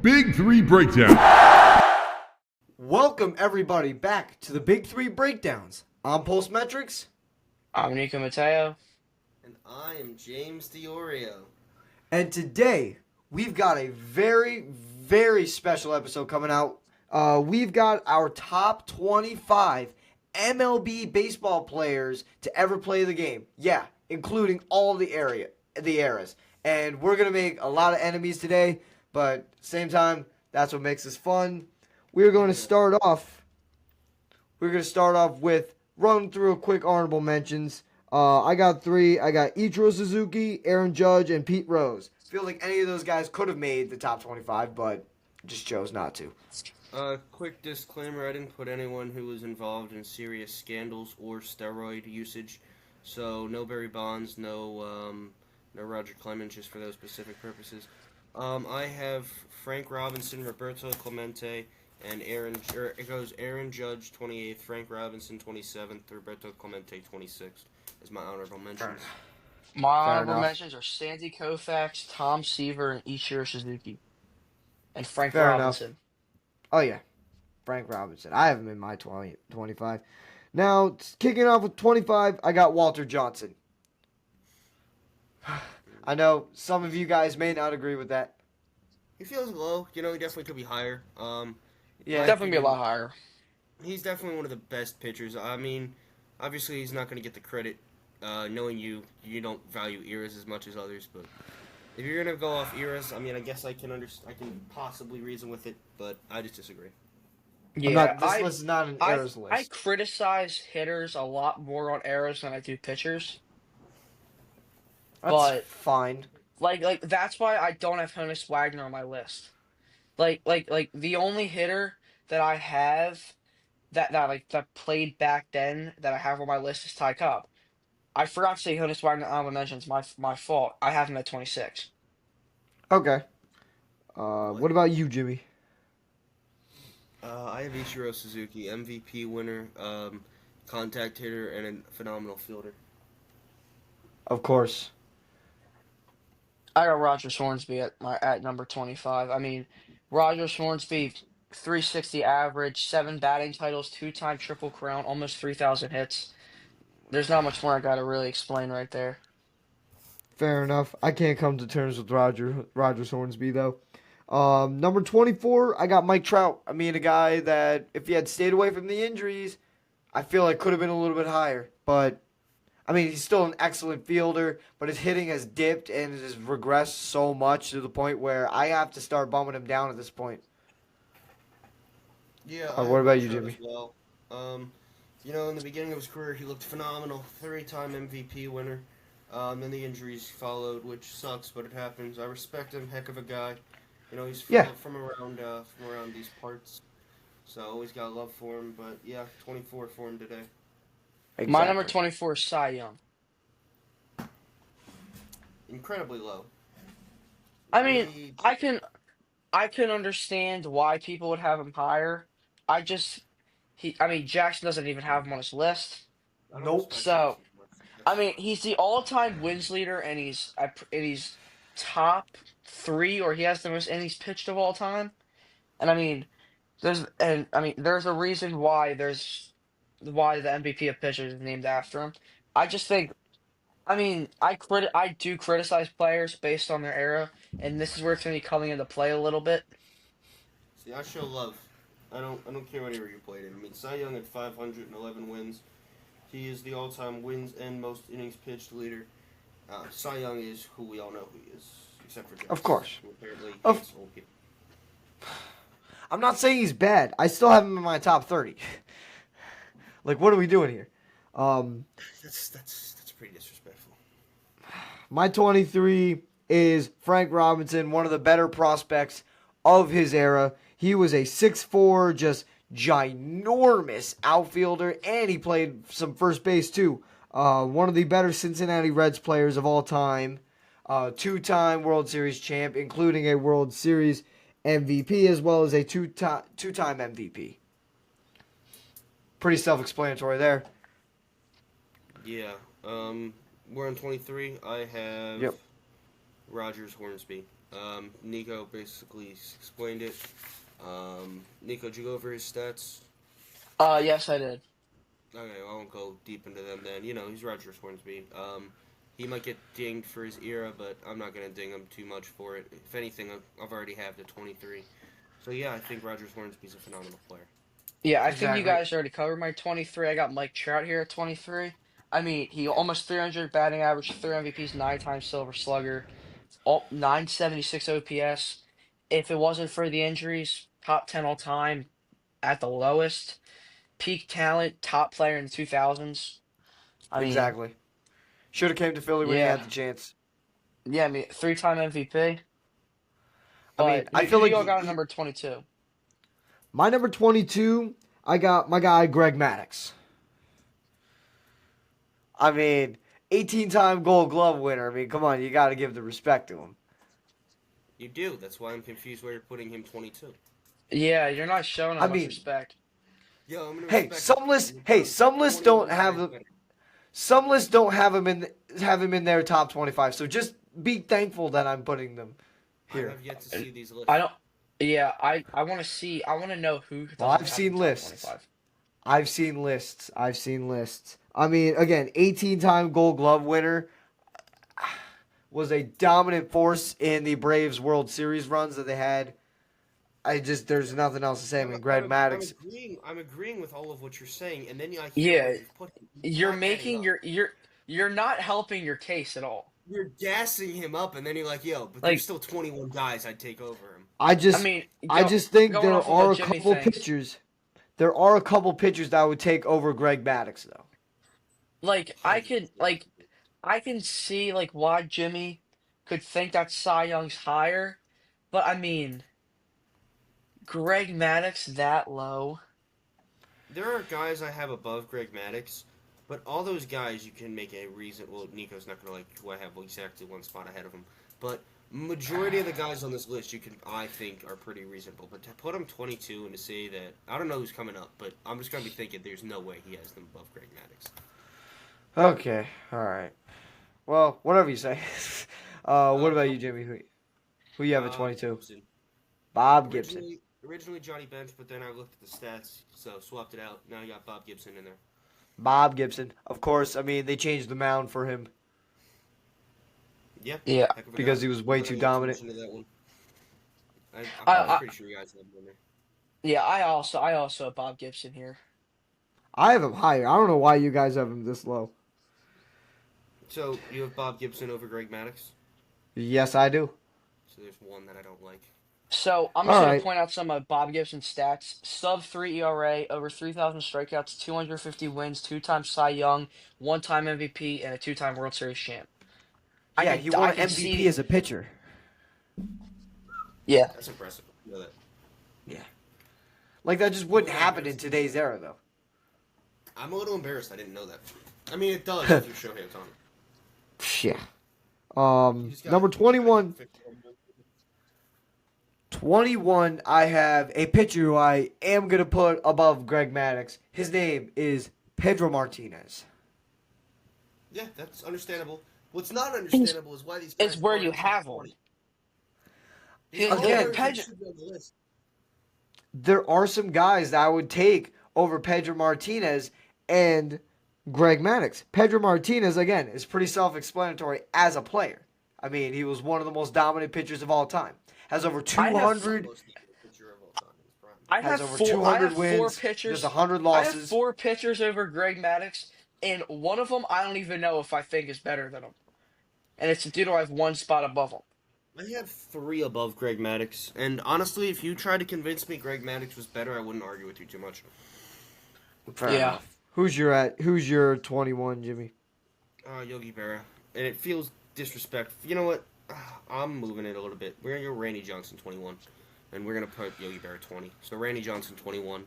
Big Three Breakdown. Welcome everybody back to the Big Three Breakdowns. I'm Pulse Metrics. I'm Nico Mateo. And I am James DiOrio. And today we've got a very, very special episode coming out. We've got our top 25 MLB baseball players to ever play the game. Yeah, including all the eras. And we're going to make a lot of enemies today, but at the same time, that's what makes this fun. We're going to start off with run through a quick honorable mentions. I got 3. I got Ichiro Suzuki, Aaron Judge, and Pete Rose. Feel like any of those guys could have made the top 25, but just chose not to. Quick disclaimer, I didn't put anyone who was involved in serious scandals or steroid usage. So no Barry Bonds, no Roger Clemens, just for those specific purposes. I have Frank Robinson, Roberto Clemente, and it goes Aaron Judge 28th, Frank Robinson 27th, Roberto Clemente 26th is my honorable mentions. My honorable enough. mentions are Sandy Koufax, Tom Seaver, and Ichiro Suzuki. And Frank Fair Robinson. enough. Oh, yeah. Frank Robinson. I have him in my 25. Now, kicking off with 25, I got Walter Johnson. I know some of you guys may not agree with that. He feels low. He definitely could be higher. Yeah, Definitely be a lot higher. He's definitely one of the best pitchers. I mean, obviously he's not going to get the credit. Knowing you don't value eras as much as others, but if you're going to go off eras, I mean, I guess I can possibly reason with it, but I just disagree. Yeah, this list is not an eras list. I criticize hitters a lot more on eras than I do pitchers. That's fine. Like that's why I don't have Honus Wagner on my list. Like the only hitter that I have that played back then that I have on my list is Ty Cobb. I forgot to say Honus Wagner honorable mentions. My fault. I have him at 26. Okay. What about you, Jimmy? I have Ichiro Suzuki, MVP winner, contact hitter, and a phenomenal fielder. Of course. I got Roger Hornsby at number 25. I mean, Roger Hornsby, 360 average, 7 batting titles, 2-time Triple Crown, almost 3,000 hits. There's not much more I got to really explain right there. Fair enough. I can't come to terms with Roger Hornsby, though. Number 24, I got Mike Trout. I mean, a guy that, if he had stayed away from the injuries, I feel like could have been a little bit higher. But, I mean, he's still an excellent fielder, but his hitting has dipped and has regressed so much to the point where I have to start bumming him down at this point. Yeah. What about you, Jimmy? Well, in the beginning of his career, he looked phenomenal. 3-time MVP winner. Then the injuries followed, which sucks, but it happens. I respect him, heck of a guy. He's from around these parts, so always got love for him. But yeah, 24 for him today. Exactly. My number 24 is Cy Young. Incredibly low. I mean, I can understand why people would have him higher. Jackson doesn't even have him on his list. Nope. So, I mean, he's the all-time wins leader, and he's top 3, or he has the most innings pitched of all time. And I mean, there's a reason why the MVP of pitchers is named after him. I just think, I mean, I do criticize players based on their era, and this is where it's going to be coming into play a little bit. See, I show love. I don't care what era you played in. I mean, Cy Young had 511 wins. He is the all-time wins and most innings pitched leader. Cy Young is who we all know who he is, except for Jackson. Of course. Who apparently hates old people. I'm not saying he's bad. I still have him in my top 30. Like, what are we doing here? That's pretty disrespectful. My 23 is Frank Robinson, one of the better prospects of his era. He was a 6'4", just ginormous outfielder, and he played some first base too. One of the better Cincinnati Reds players of all time. 2-time World Series champ, including a World Series MVP, as well as a two-time MVP. Pretty self-explanatory there. Yeah. We're on 23. I have Rogers Hornsby. Nico basically explained it. Nico, did you go over his stats? Yes, I did. Okay, I won't go deep into them then. He's Roger Hornsby. He might get dinged for his era, but I'm not going to ding him too much for it. If anything, I've already have the 23. So yeah, I think Roger Hornsby's a phenomenal player. Yeah, I think you Exactly. guys already covered my 23. I got Mike Trout here at 23. I mean, he almost 300 batting average, 3 MVPs, 9 times Silver Slugger, 976 OPS. If it wasn't for the injuries, top 10 all time at the lowest. Peak talent, top player in the 2000s. I mean, Exactly. Should have came to Philly when he yeah, had the chance. yeah. I mean, 3-time MVP. I mean, But I who feel do like you all got at number 22? my number 22, I got my guy Greg Maddux. I mean, 18-time Gold Glove winner. I mean, come on, you got to give the respect to him. You do. That's why I'm confused why you're putting him 22. Yeah, you're not showing I him much mean, respect. Yo, I'm gonna hey, respect some it. lists, hey, some lists don't 21 have guys him. better. Some lists don't have him in their top 25. So just be thankful that I'm putting them I here. have yet to see these lists. I don't. Yeah, I want to see. I want to know who Well, doesn't I've have him seen top lists. 25. I've seen lists. I've seen lists. I mean, again, 18-time Gold Glove winner, was a dominant force in the Braves World Series runs that they had. There's nothing else to say. I mean, Greg I'm Maddux. agreeing. I'm agreeing with all of what you're saying, and then I hear where Yeah, you've put him. It's you're not adding making up. you're not helping your case at all. You're gassing him up, and then you're like, "Yo, but there's Like, still 21 guys I'd take over him." I I just, mean, I just think going there off of what are a Jimmy couple thinks. pitchers. There are a couple pitchers that I would take over Greg Maddux, though. Like, 100%. I can see like why Jimmy could think that Cy Young's higher, but I mean, Greg Maddox that low. There are guys I have above Greg Maddux, but all those guys you can make a reason. Well, Nico's not gonna like who I have exactly one spot ahead of him, but majority of the guys on this list you can I think are pretty reasonable. But to put him 22 and to say that I don't know who's coming up, but I'm just gonna be thinking there's no way he has them above Greg Maddux. Okay, all right. Well, whatever you say. What about you, Jimmy? Who you have at 22? Gibson. Bob Gibson. Originally Johnny Bench, but then I looked at the stats, so swapped it out. Now you got Bob Gibson in there. Bob Gibson. Of course, I mean, they changed the mound for him Yeah, Yeah, heck of a because guy. he was way Put too any dominant. attention to that one. I, I'm I pretty sure you guys have him in there. yeah, I also have Bob Gibson here. I have him higher. I don't know why you guys have him this low. So you have Bob Gibson over Greg Maddux. Yes, I do. So there's one that I don't like. So I'm just All gonna right. point out some of Bob Gibson's stats: sub 3 ERA, over 3,000 strikeouts, 250 wins, 2 times Cy Young, 1 time MVP, and a 2 time World Series champ. Yeah, he I won an could MVP see. as a pitcher. Yeah, That's impressive. You know that. Yeah. Like, that just wouldn't happen in today's era, though. I'm a little embarrassed. I didn't know that. I mean, it does if you show hands on it. Yeah. He's got- Number 21. 21, I have a pitcher who I am going to put above Greg Maddux. His name is Pedro Martinez. Yeah, that's understandable. What's not understandable is why these guys it's where aren't you in the top have him. 20. His- All Again, players that should be on the list. There are some guys that I would take over Pedro Martinez and Greg Maddux. Pedro Martinez, again, is pretty self-explanatory as a player. I mean, he was one of the most dominant pitchers of all time. Has over I have 200, Most dominant pitcher of all time in his prime. I has have over four. I 200 have wins, four just pitchers. 100 I have losses. 4 pitchers over Greg Maddox, and one of them I don't even know if I think is better than him. And it's a dude who I have 1 spot above him. I have 3 above Greg Maddux, and honestly, if you tried to convince me Greg Maddux was better, I wouldn't argue with you too much. Fair Yeah. enough. Who's your 21, Jimmy? Yogi Berra, and it feels disrespectful. You know what? I'm moving it a little bit. We're gonna go Randy Johnson 21, and we're gonna put Yogi Berra 20. So Randy Johnson 21.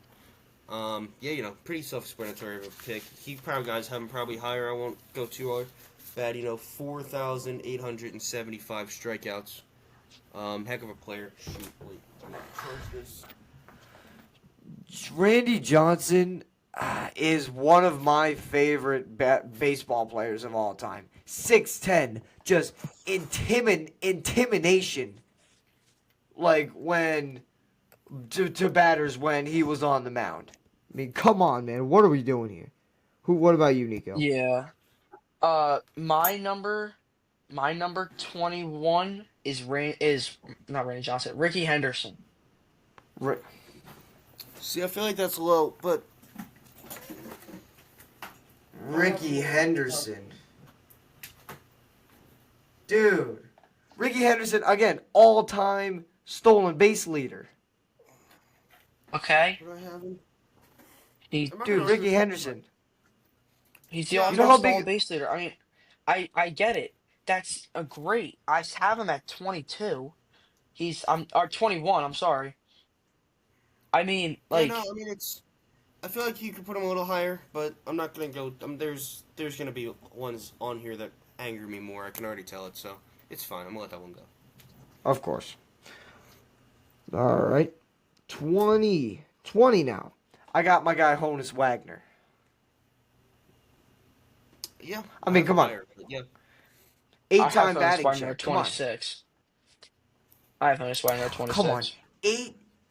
Yeah, pretty self-explanatory of a pick. He probably guys have him probably higher. I won't go too hard. Bad, 4,875 strikeouts. Heck of a player. Shoot, wait, I'm gonna charge this. Randy Johnson is one of my favorite baseball players of all time. 6'10", just intimidation like when to batters when he was on the mound. I mean, come on, man. What are we doing here? What about you, Nico? Yeah. My number 21 is not Randy Johnson, Ricky Henderson. Ri- See, I feel like that's low, but Ricky Henderson. Dude. Ricky Henderson, again, all-time stolen base leader. Okay, what do I have him? he I'm not Dude, gonna Ricky argue with you, Henderson. he's the yeah, You know all-time how stolen big... base leader. I mean, I get it. That's a great. I have him at 22. He's I'm or 21. I'm sorry. I mean, yeah, no, like, I mean it's. I feel like you could put him a little higher, but I'm not gonna go. There's gonna be ones on here that anger me more. I can already tell it, so it's fine. I'm gonna let that one go. Of course. All right. 20 now. I got my guy Honus Wagner. Yeah, I I mean, have him come on. higher, but yeah. I have 8-time Honus batting Wagner at champ. Come on. 26. I have Honus Wagner at Come on. 26.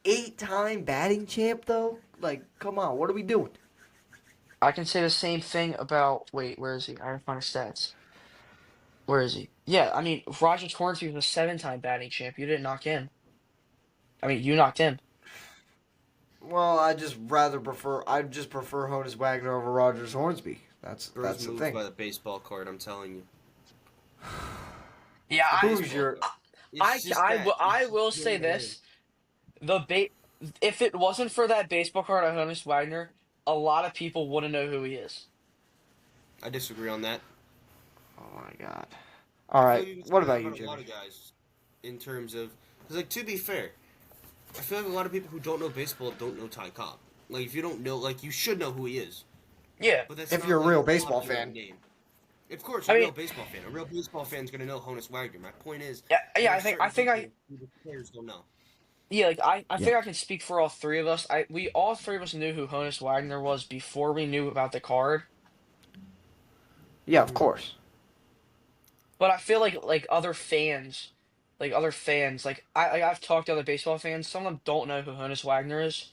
Eight-time batting champ, though? Like, come on. What are we doing? I can say the same thing about. Wait, where is he? I have to find his stats. Where is he? Yeah, I mean, Roger Hornsby was a seven-time batting champ. You didn't knock him. I mean, you knocked him. Well, I just prefer Honus Wagner over Rogers Hornsby. Bro's That's the moved thing. by the baseball card. I'm telling you. Yeah, The Who's baseball your card. It's just that. It's I just will you know say what it is. this: the ba- if it wasn't for that baseball card of Honus Wagner, a lot of people wouldn't know who he is. I disagree on that. Oh my god. All I feel right. like you can What say that about you, about a lot Jimmy? of guys in terms of. Because, like, to be fair, I feel like a lot of people who don't know baseball don't know Ty Cobb. Like, if you don't know, like, you should know who he is. Yeah, But that's If not you're a like real a lot baseball of people fan. game. Of course, I a mean, real baseball fan. A real baseball fan's gonna know Honus Wagner. My point is, yeah, there yeah. are certain people who the players don't know. Like I Yeah. think I can speak for all three of us. We all three of us knew who Honus Wagner was before we knew about the card. Yeah, of Hmm. course. But I feel like other fans, I've talked to other baseball fans. Some of them don't know who Honus Wagner is,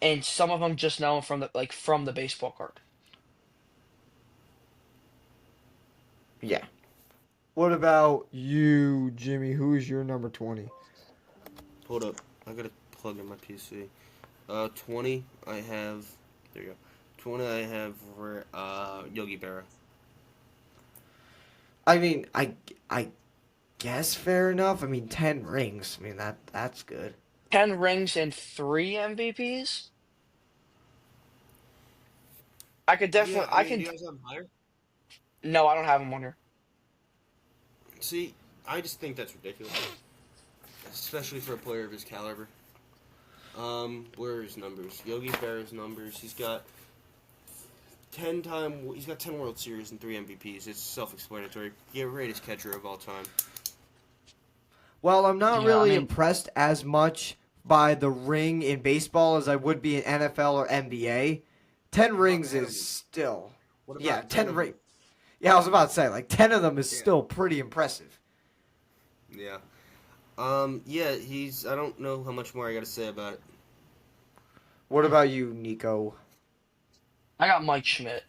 and some of them just know him from the baseball card. Yeah. What about you, Jimmy? Who's your number 20? Hold up, I gotta plug in my PC. 20. I have. There you go. 20. I have Yogi Berra. I mean, I guess fair enough. I mean, 10 rings. I mean, that's good. 10 rings and 3 MVPs. I could Yeah, definitely. I I mean, can. do you guys have him higher? No, I don't have him on here. See, I just think that's ridiculous, especially for a player of his caliber. Where are his numbers? Yogi Berra's numbers. He's got 10 World Series and 3 MVPs. It's self-explanatory. Greatest catcher of all time. Well, I'm not Yeah, I really mean, impressed as much by the ring in baseball as I would be in NFL or NBA. 10 What about rings 10 of is them? still. What Yeah, about 10 10 of ring. them? Yeah, I was about to say, like, 10 of them is Yeah. still pretty impressive. Yeah. Yeah, he's. I don't know how much more I gotta say about it. What about you, Nico? I got Mike Schmidt.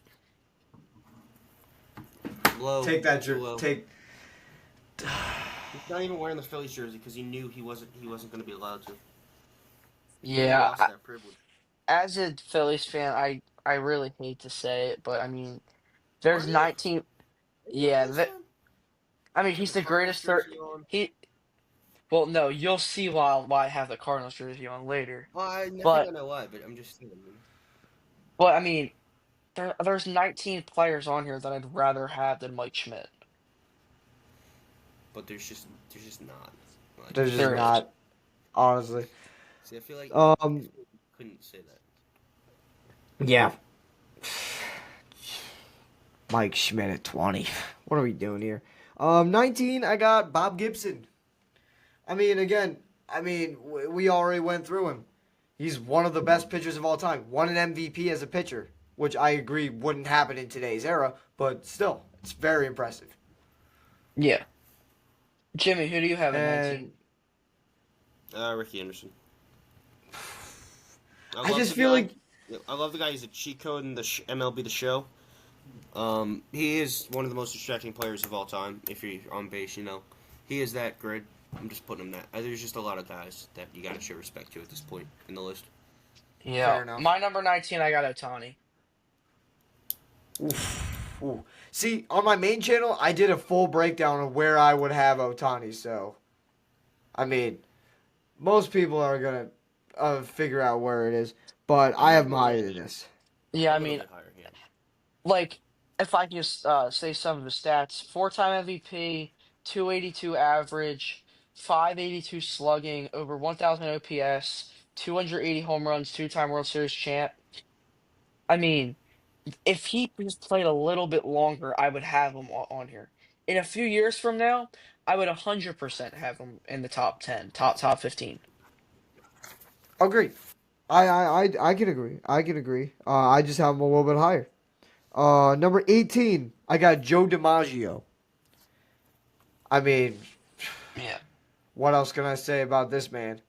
Low. Take that, Too low. take. He's not even wearing the Phillies jersey because he knew he wasn't going to be allowed to. He Yeah, lost that privilege. as a Phillies fan, I really hate to say it, but I mean, Are there's you? 19. Are you a Yeah, Phillies fan? I mean, You got he's the the Cardinals greatest third. jersey on. He Well, no, you'll see why I have the Cardinals jersey on later. Well, I think I But know why, but I'm just saying. I mean, there's 19 players on here that I'd rather have than Mike Schmidt. But there's just not. Like, They're just There is. not, honestly. see, I feel like Um, you couldn't say that. yeah. Mike Schmidt at 20. What are we doing here? 19, I got Bob Gibson. I mean, again, we already went through him. He's one of the best pitchers of all time. Won an MVP as a pitcher, which I agree wouldn't happen in today's era, but still, it's very impressive. Yeah. Jimmy, who do you have at 19? And Ricky Anderson. I love just the feel guy. like I love the guy. He's a cheat code in the MLB The Show. He is one of the most distracting players of all time. If you're on base, he is that good. I'm just putting him that. There's just a lot of guys that you gotta show respect to at this point in the list. Yeah, fair enough. my number 19, I got Otani. Oof. Ooh. See, on my main channel, I did a full breakdown of where I would have Otani. So, I mean, most people are gonna figure out where it is, but I have him higher than this. Yeah, A I little mean, bit higher, yeah. like if I can just say some of the stats: four-time MVP, 282 average, 582 slugging, over 1,000 OPS, 280 home runs, two-time World Series champ. I mean, if he just played a little bit longer, I would have him on here. In a few years from now, I would 100% have him in the top 10, top 15. Agreed. I can agree. I can agree. I just have him a little bit higher. Number 18, I got Joe DiMaggio. I mean, Yeah. what else can I say about this man?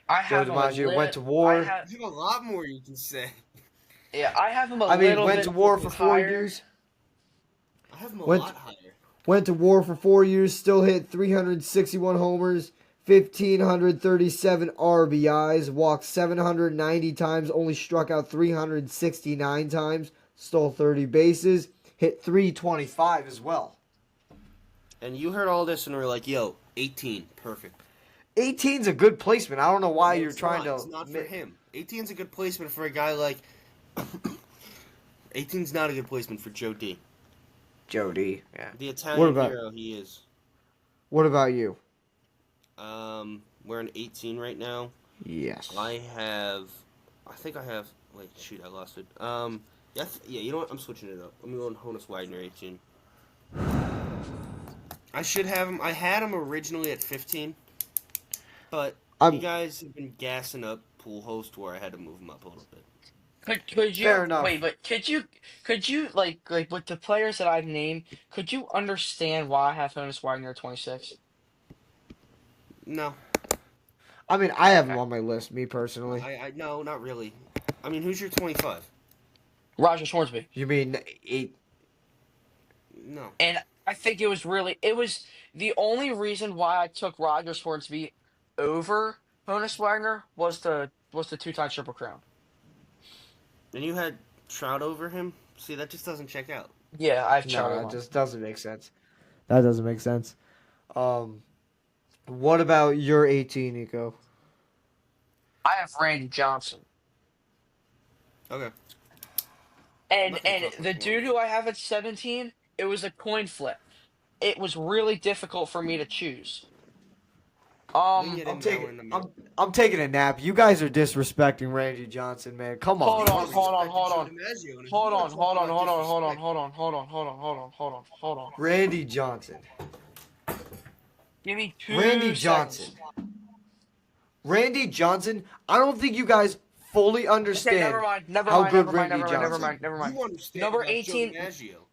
I Joe have him a DiMaggio went lit. to I war. have You have a lot more you can say. Yeah, I have him a I mean, little went to bit war for four higher. years. I have him a Went lot higher. went to war for 4 years. Still hit 361 homers, 1,537 RBIs, walked 790 times, only struck out 369 times, stole 30 bases, hit 325 as well. And you heard all this and were like, yo, 18, perfect. 18's a good placement. I don't know why No, you're it's trying not. to. It's not for him. 18's a good placement for a guy like... 18's not a good placement for Joe D. Jody. Yeah. The What Italian about hero he is. what about you? We're in 18 right now. Yes. I think I have... Wait, shoot, I lost it. Yeah, you know what? I'm switching it up. I'm going Honus Wagner 18. I should have him... I had him originally at 15. But you I'm guys have been gassing up Pool Host where I had to move him up a little bit. Could fair you enough. wait? But could you like with the players that I've named? Could you understand why I have Honus Wagner at 26? No. I mean, I have him Okay, on my list, me personally. No, not really. I mean, who's your 25? Roger Hornsby, You mean eight? No. and I think it was the only reason why I took Roger Hornsby over Honus Wagner was the two-time Triple Crown. And you had Trout over him? See, that just doesn't check out. Yeah, I've No, tried that him. just doesn't make sense. That doesn't make sense. Um, what about your 18, Nico? I have Randy Johnson. Okay. I'm And not gonna and talk the much more dude about who I have at 17, it was a coin flip. It was really difficult for me to choose. it. We can get I'm into that one taking in a I'm minute. I'm taking a nap. You guys are disrespecting Randy Johnson, man. Come on. Hold You on, just hold on, respected hold Joe on. DiMaggio, and if you Hold want on, to talk hold on, about hold on, hold on, disrespect, hold on, hold on, hold on, hold on, hold on, hold on. Randy Johnson. Give me Randy 2 seconds. Johnson. Randy Johnson. I don't think you guys fully Okay, never understand mind, never how mind, good never mind, Randy never mind, what never Johnson. mind, never mind. you understand Number about Joe 18, DiMaggio?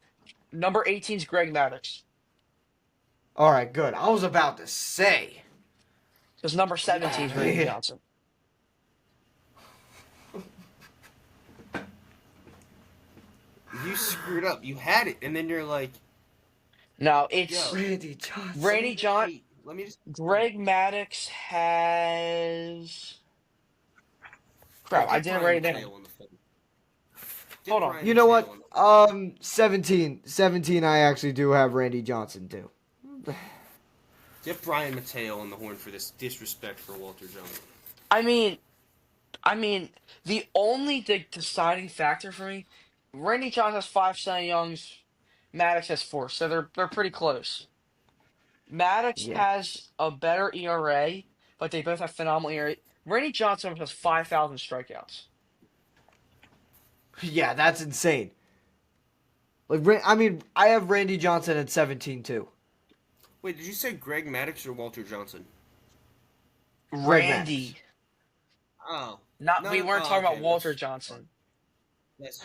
number 18 is Greg Maddux. All right, good. I was about to say. Because number 17 is Randy Yeah. Johnson. You screwed up. You had it, and then you're like, No, yo, it's Randy Johnson. Randy John. wait, let me just... Greg Maddux has. Here, Crap, I get didn't Brian write it down. Mateo on the phone. Get Hold on. Brian You know Mateo what? on the phone. 17, I actually do have Randy Johnson too. Get Brian Mateo on the horn for this disrespect for Walter Jones. I mean, the only deciding factor for me, Randy Johnson has five Cy Youngs, Maddox has four, so they're pretty close. Maddox Yeah. has a better ERA, but they both have phenomenal ERA. Randy Johnson has 5,000 strikeouts. Yeah, that's insane. I mean, I have Randy Johnson at 17 too. Wait, did you say Greg Maddux or Walter Johnson? Greg Randy, Oh. we weren't talking about okay, Walter that's Johnson.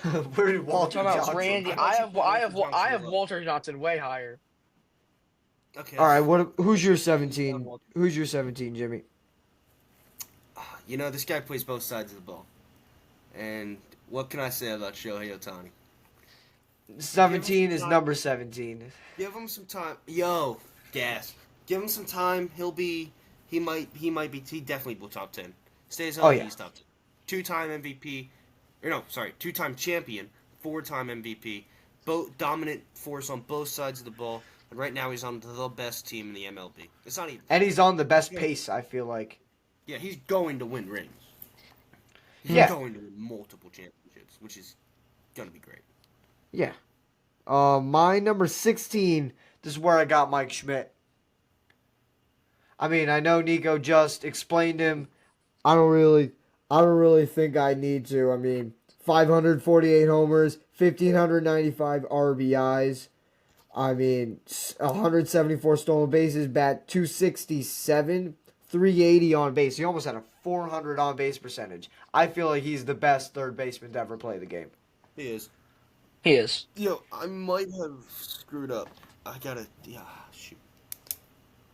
fine. Where did We're Walter talking about Johnson? Randy. I thought you put Walter I Johnson have low. Walter Johnson way higher. Okay. All right, who's your He's not 17? Walter. Who's your 17, Jimmy? this guy plays both sides of the ball. And what can I say about Shohei Ohtani? 17 is number 17. Give him some time. Yo, gas. Give him some time. He definitely will top 10. Stays healthy, yeah. he's top 10. Two-time MVP, two-time champion, 4-time MVP, both dominant force on both sides of the ball. And right now he's on the best team in the MLB. It's not even. And he's on the best pace, I feel like. Yeah, he's going to win rings. He's going to win multiple championships, which is gonna be great. Yeah. My number 16, this is where I got Mike Schmidt. I mean, I know Nico just explained him. I don't really think I need to. I mean, 548 homers, 1,595 RBIs. I mean, 174 stolen bases, bat 267, 380 on base. He almost had a 400 on base percentage. I feel like he's the best third baseman to ever play the game. He is. He is. Yo, I might have screwed up. Shoot.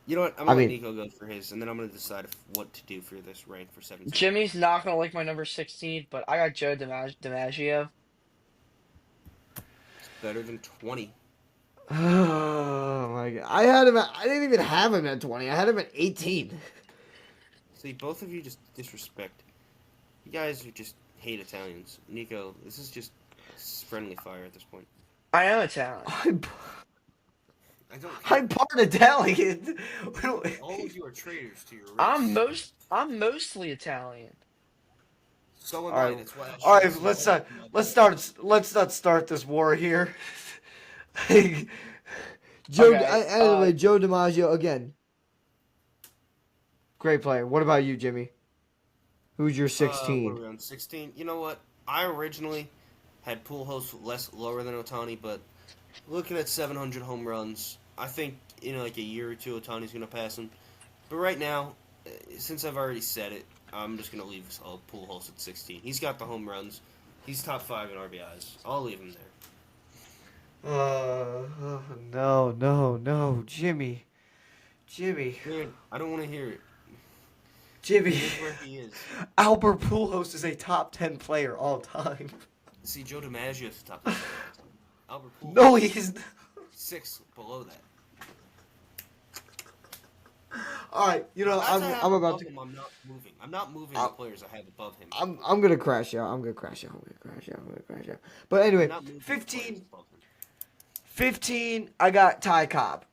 You know what? I'm going to let Nico go for his, and then I'm going to decide what to do for this rank for 17. Jimmy's not going to like my number 16, but I got Joe DiMaggio. It's better than 20. Oh my god! I didn't even have him at 20. I had him at 18. See, both of you just disrespect. You guys just hate Italians. Nico, this is just friendly fire at this point. I am Italian. I'm part Italian. All of you are traitors to your race. I'm mostly Italian. So am All I. right. That's why All right, let's not start this war here. Joe DiMaggio again. Great player. What about you, Jimmy? Who's your 16? What are we on? 16? You know what? I originally had Pujols lower than Ohtani, but looking at 700 home runs, I think in like a year or two Ohtani's going to pass him. But right now, since I've already said it, I'm just going to leave Pujols at 16. He's got the home runs. He's top 5 in RBIs. I'll leave him there. No, Jimmy. Man, I don't want to hear it. Jimmy. Here's where he is. Albert Pujols is a top 10 player all time. See, Joe DiMaggio is the top 10 player all time. Albert Pujols. No, he's 6 below that. All right, I'm about to. I'm not moving the players I have above him. I'm gonna crash out. But anyway, 15. I got Ty Cobb.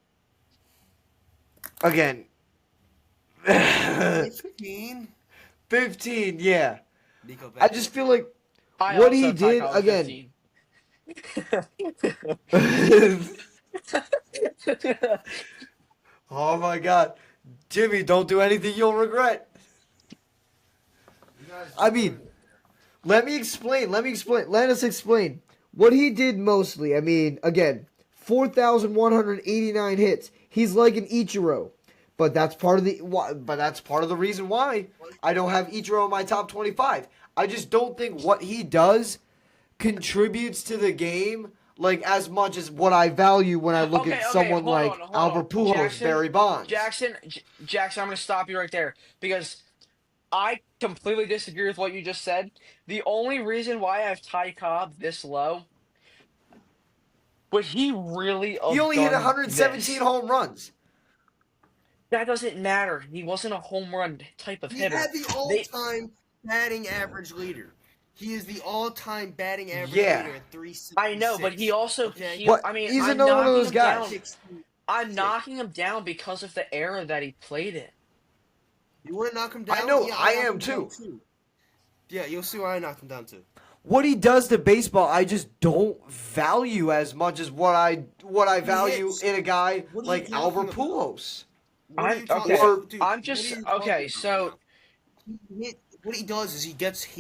Again. 15. 15. Yeah. Nico I just feel like I what also he have Ty did Cobb again. 15. Oh my God, Jimmy! Don't do anything you'll regret. I mean, let me explain. Let us explain what he did mostly. I mean, again, 4,189 hits. He's like an Ichiro, but that's part of the reason why I don't have Ichiro in my top 25. I just don't think what he does contributes to the game like as much as what I value when I look at someone like Albert Pujols, Barry Bonds. Jackson, I'm going to stop you right there because I completely disagree with what you just said. The only reason why I have Ty Cobb this low, but he really he only hit 117 home runs. That doesn't matter. He wasn't a home run type of hitter. He had the all-time batting average leader. He is the all-time batting average leader at 366. I know, but he also. Okay? He's another one of those guys. I'm knocking him down because of the era that he played in. You want to knock him down? I know, yeah, I am too. Yeah, you'll see why I knocked him down too. What he does to baseball, I just don't value as much as what I value in a guy like Albert Pujols. So what he does is he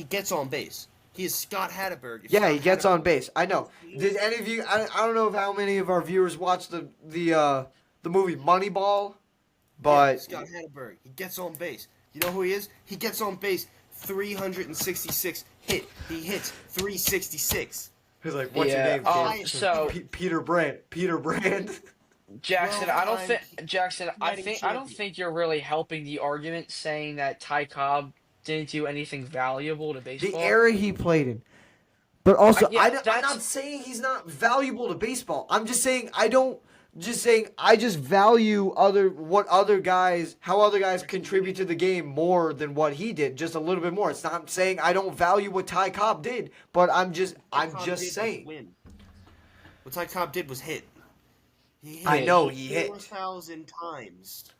gets on base. He is Scott Hatteberg. Yeah, he gets on base. I know. Did any of you? I don't know if how many of our viewers watched the movie Moneyball, but Scott Hatteberg. He gets on base. You know who he is? He gets on base 366 hit. He hits 366. He's like, "What's your name?" Peter Brand. Peter Brand. Jackson, I don't think you're really helping the argument saying that Ty Cobb didn't do anything valuable to The baseball. era he played in. But also, Yeah, I'm not saying he's not valuable to baseball. I'm just saying I don't. Just saying I just value how other guys contribute to the game more than what he did, just a little bit more. It's not saying I don't value what Ty Cobb did, but I'm just saying. Win. What Ty Cobb did was hit. He hit I Yeah, know he hit. 4,000 times.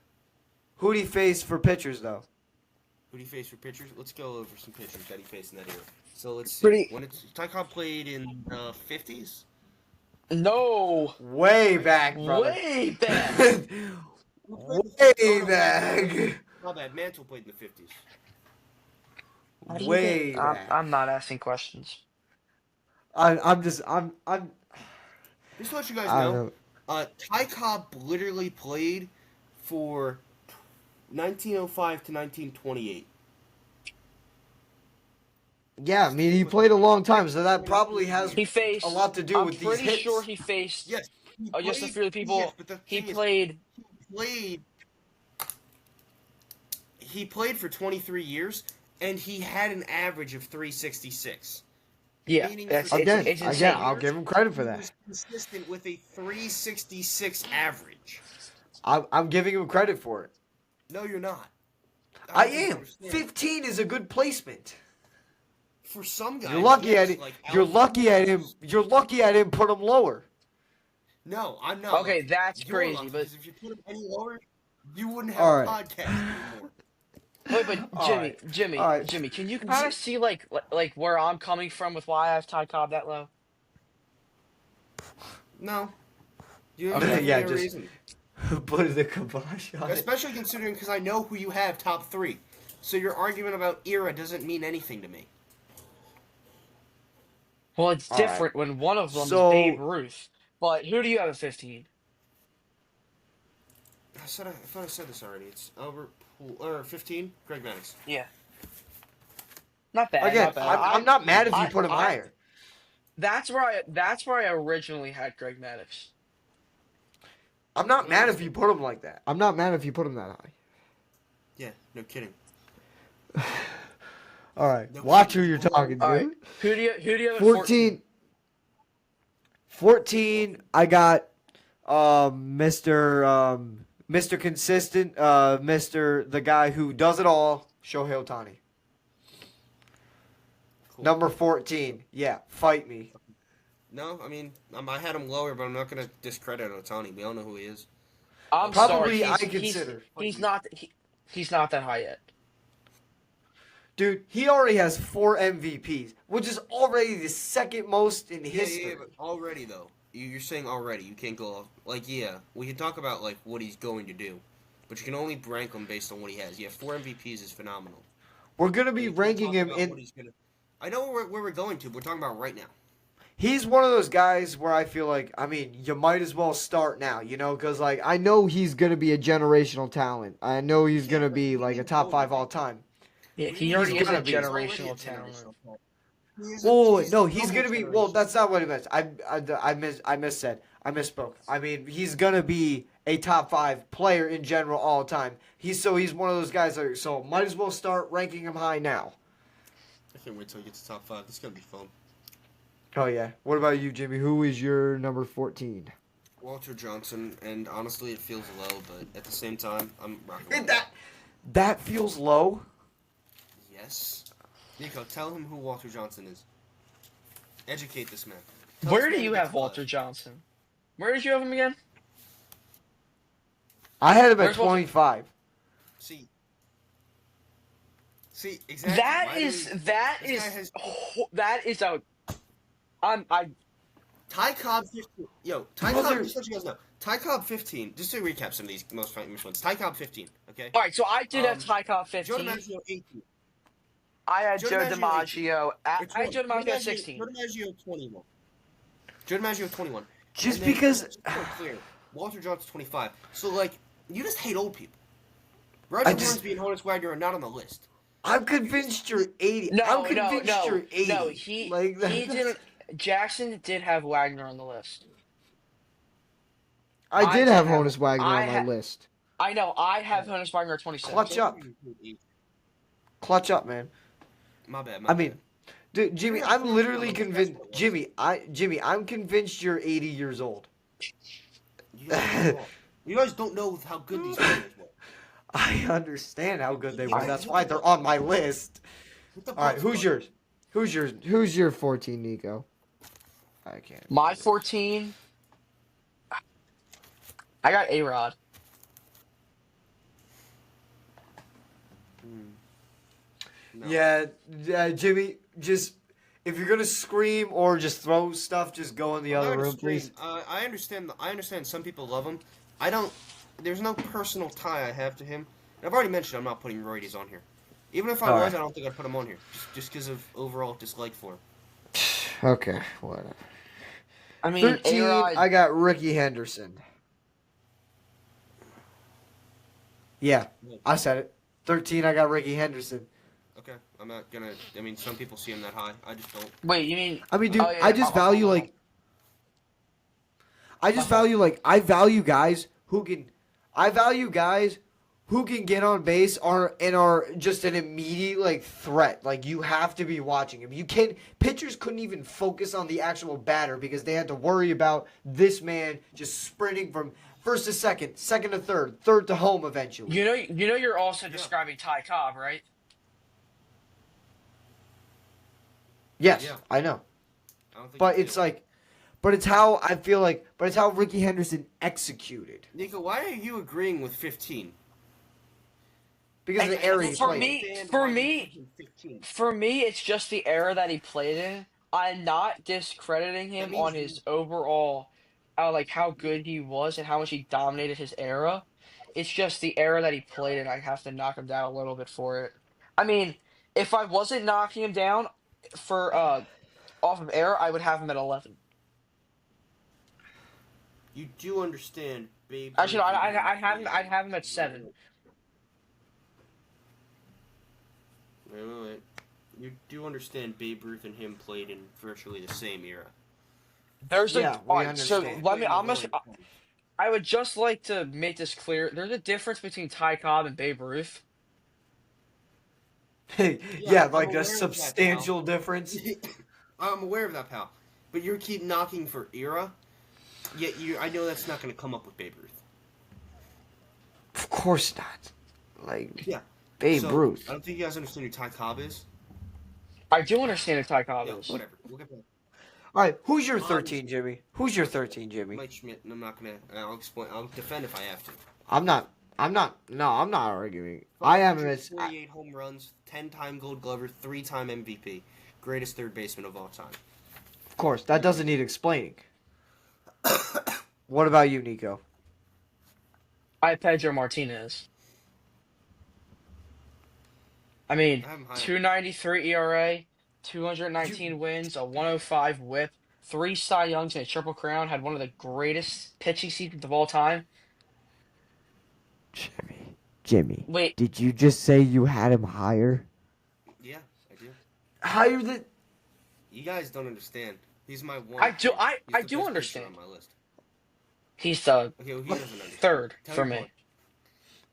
Who'd he face for pitchers though? Who did he face for pitchers? Let's go over some pitchers that he faced in that era. So let's see. Pretty- When Ty Cobb played in the 50s? No, Way back, brother. way back. Way back. My bad. Mantle played in the 50s. How do you Way think- back. I'm not asking questions. I'm Just to let you guys I don't know, Ty Cobb literally played for 1905 to 1928. Yeah, I mean he played a long time, so that probably has He faced a lot to do I'm with these pretty hits. sure he faced. Yes. He Just a played- few people. yes, but the He thing is, played. he played for 23 years, and he had an average of 366. Yeah, Meaning that's for Again, it's again, insane. I'll give him credit for He that. was consistent with a 366 average. I'm giving him credit for it. No, you're not. I don't am. understand. 15 is a good placement. For some guys, You're lucky yes, at it. like You're Alvin lucky at him. Pujols. You're lucky I didn't put him lower. No, I'm not. Okay, lucky. that's You're crazy, lucky, but- because if you put him any lower, you wouldn't have All a right. podcast anymore. Wait, but All Jimmy, right. Jimmy, All right. Jimmy, can you kind of see like where I'm coming from with why I have Ty Cobb that low? No. You Okay, have yeah, no just- reason. Put the kibosh on it. Especially considering because I know who you have top 3. So your argument about era doesn't mean anything to me. Well, it's All right. different when one of them So- is Babe Ruth. But who do you have at 15? I thought I said this already. It's Albert Poole, or 15, Greg Maddux. Yeah. Not bad. Again, not bad. I'm not mad if you put him I- higher. That's where I originally had Greg Maddux. I'm not mad if you put him like that. I'm not mad if you put him that high. Yeah, no kidding. All right, No watch who kidding. you're talking to. All right. Who do you have at 14. 14. I got Mr. Consistent, the guy who does it all, Shohei Ohtani. Cool. Number 14. Yeah, fight me. No, I mean, I had him lower, but I'm not going to discredit Otani. We all know who he is. I'm Probably sorry. I He's consider. he's not that high yet. Dude, he already has 4 MVPs, which is already the second most in history. Yeah, but already, though. You're saying already. You can't go off. Like, yeah, we can talk about, like, what he's going to do. But you can only rank him based on what he has. Yeah, 4 MVPs is phenomenal. We're going to be You can't ranking talk him about in... what he's gonna... I know where we're going to. We're talking about right now. He's one of those guys where I feel like, I mean, you might as well start now, you know? Because, like, I know he's going to be a generational talent. I know he's going to be, like, a top 5 all-time. Yeah, he already is gonna a be. generational talent. Oh, no, he's going to be... Well, that's not what I meant. I missaid. I misspoke. I mean, he's going to be a top 5 player in general all time. He's one of those guys that... So, might as well start ranking him high now. I can't wait till he gets to top 5. This is going to be fun. Oh, yeah. What about you, Jimmy? Who is your number 14? Walter Johnson, and honestly, it feels low, but at the same time, I'm rocking with That feels low? Yes. Nico, tell him who Walter Johnson is. Educate this man. Tell Where this do man you to have get Walter five. Johnson? Where did you have him again? I had him at Where's Walter- See, 25. exactly. That Why is do we- that this is guy has- that is a. I Ty Cobb 15. Yo, Ty Those Cobb, are- just so you guys know. Ty Cobb 15. Just to recap some of these most famous ones. Ty Cobb 15, okay? all right. So I did have Um, Ty Cobb Joe 15. DiMaggio 18. I had Joe Joe DiMaggio DiMaggio. I had Joe DiMaggio at 16. Joe DiMaggio 21. Joe DiMaggio 21. Just And then, because... just so clear, Walter Johnson 25. So, like, you just hate old people. Roger I just- Hornsby and Honus Wagner are not on the list. I'm convinced you're 80. No, I'm no, convinced no, you're 80. no. He Like, he didn't. Jackson did have Wagner on the list. I I did did have have- Honus Wagner I on my ha- list. I know. I have Honus Wagner at 27. Clutch up. Clutch up, man. My bad. I mean, dude, Jimmy, Yeah, I'm of course, literally that's convinced. what it was. Jimmy, I'm convinced you're 80 years old. You guys are wrong. You guys don't know how good these players were. I understand how good they were. I, That's why they're on my list. Hit the All right, Bucks who's button. yours? Who's your 14, Nico? I can't. my 14, I got A-Rod. No. Yeah, Jimmy, just if you're gonna scream or just throw stuff, just go in the I'm not other gonna room, please. scream. I understand. I understand. Some people love him. I don't. There's no personal tie I have to him. And I've already mentioned I'm not putting roidies on here. Even if I All was, right. I don't think I'd put him on here. Just because of overall dislike for him. Okay, whatever. I mean, 13, A-Rod. I got Ricky Henderson. Yeah, I said it. 13, I got Ricky Henderson. Okay, I'm not gonna. I mean, some people see him that high. I just don't. Wait, you mean? I mean, dude, Oh yeah. I My just fault. value like I value guys who can I value guys who can get on base and are just an immediate like threat. Like you have to be watching him. You can pitchers couldn't even focus on the actual batter because they had to worry about this man just sprinting from first to second, second to third, third to home eventually. You're also Yeah. describing Ty Cobb, right? Yes, Yeah. I know. I don't think. But you it's do. like but it's how I feel like but it's how Ricky Henderson executed. Nico, why are you agreeing with 15? Because of the And era he for played. me, Understand for why you're me, picking 15. for me, it's just the era that he played in. I'm not discrediting That him on means you. his overall, like how good he was and how much he dominated his era. It's just the era that he played in. I have to knock him down a little bit for it. I mean, if I wasn't knocking him down for off of era, I would have him at 11. You do understand Babe Actually, no, Ruth and him I'd played have him in. at 7. Wait. You do understand Babe Ruth and him played in virtually the same era. There's a Yeah, all we right. So understand. let me. Played in I'm the just. Roaring Twenties. I would just like to make this clear. There's a difference between Ty Cobb and Babe Ruth. Yeah, I'm like a aware of that, pal. substantial difference. I'm aware of that, pal. But you keep knocking for era, yet I know that's not going to come up with Babe Ruth. Of course not. Like Yeah. Babe So, Ruth. I don't think you guys understand who Ty Cobb is. I do understand who Ty Cobb Yeah, is. whatever. We'll get back. All right, who's your Honestly. 13, Jimmy? Who's your 13, Jimmy? Mike Schmidt, and I'm not going to. I'll explain. I'll defend if I have to. I'm not. No, I'm not arguing. I am. 48 home runs, 10-time Gold Glover, 3-time MVP, greatest third baseman of all time. Of course, that doesn't need explaining. What about you, Nico? I have Pedro Martinez. I mean, I have him higher. 293 ERA, You, 219 wins, a 105 WHIP, 3 Cy Youngs, and a Triple Crown. Had one of the greatest pitching seasons of all time. Jimmy, Wait, did you just say you had him higher? Yeah, I do. Higher than? You guys don't understand. He's my one. I do. He's I the do best pitcher understand. on my list. He's the Okay, well, he doesn't understand. third Tell for me me.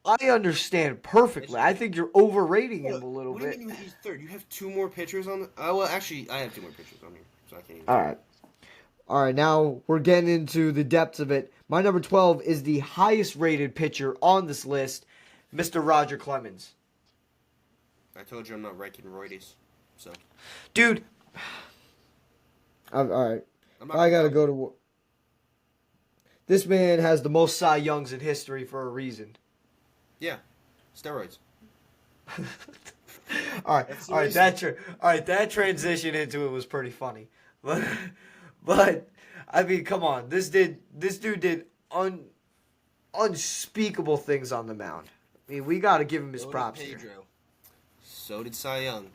what. I understand perfectly. I think you're overrating him a little What do you bit. mean he's third? You have 2 more pitchers on the. Well, actually, I have 2 more pitchers on here, so I can't even. All right. All right, now we're getting into the depths of it. My number 12 is the highest rated pitcher on this list, Mr. Roger Clemens. I told you I'm not ranking roidies, so. Dude. All right. I'm not I got to go to. This man has the most Cy Youngs in history for a reason. Yeah, steroids. All right. That's the All right. reason. All right. That transition into it was pretty funny. But I mean, come on. This dude did unspeakable things on the mound. I mean, we got to give him his So did props here. Pedro. So did Cy Young.